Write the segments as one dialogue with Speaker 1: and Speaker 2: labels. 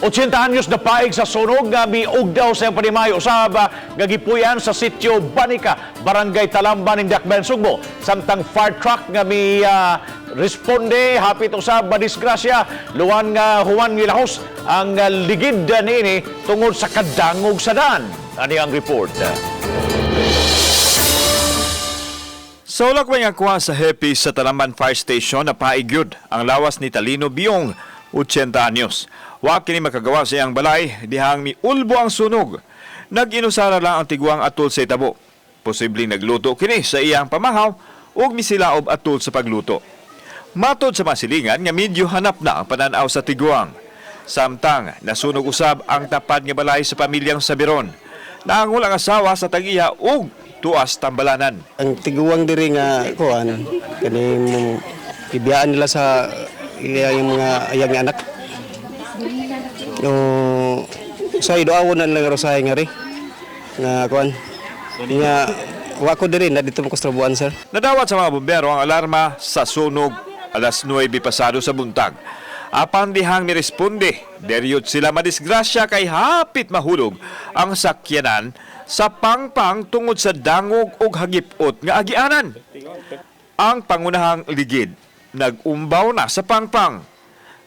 Speaker 1: 80 anyos na paig sa sunog nga miog daw sa panimayo usab nga gipuyan sa sitio Banica, Barangay Talamban, Dakbayan, Sugbo. Samtang fire truck nga responde hapit usab madisgrasya luwan nga human gilahos ang ligid niini tungod sa kadangog sa daan. Ani ang report.
Speaker 2: Sa ulak may kuha sa Happy sa Talamban Fire Station na paigyod ang lawas ni Talino Biong, 80 anyos. Wa kini makagawa sa iyang balay, dihang miulbo ang sunog. Nag-inusara lang ang tiguang atol sa itabo. Posibleng nagluto kini sa iyang pamahaw ug misilaob atol sa pagluto. Matod sa masilingan nga medyo hanap na ang pananaw sa tiguang. Samtang nasunog usab ang tapad nga balay sa pamilyang Sabiron. Naangol ang asawa sa tag-iya ug tuas tambalanan.
Speaker 3: Ang tiguang diri nga kuan kaning ibiyaan nila sa yung mga ayang nga anak. Yung sa idoawon na lang rosahay nga ri nga kuan nga wako diri na dito mo Buwan, sir.
Speaker 2: Nadawat sa mga bumbero ang alarma sa sunog alas 9 pasado sa buntag. Apan dihang niresponde, deriyot sila madisgrasya kay hapit mahulog ang sakyanan sa pangpang tungod sa dangog ug hagipot nga agianan. Ang pangunahang ligid nag-umbaw na sa pangpang.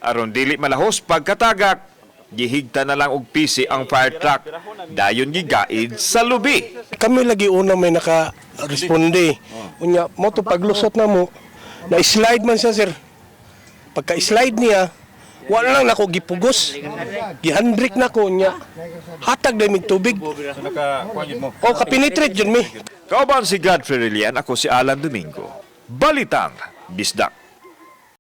Speaker 2: Aron dili malahos pagkatagak, gihigta na lang og pisi ang fire truck. Dayon gigaid sa lubi.
Speaker 4: Kami lagi una may naka-responde. Unya, mo to paglusot na mo, na-slide man siya, sir. Pagka-slide niya, wala lang nako gipugos. Gihandrik na ko niya. Hatag na mig tubig. O, kapinitrate dyan mi.
Speaker 2: Kauban si Godfrey Relian, ako si Alan Domingo. Balitang Bisdak.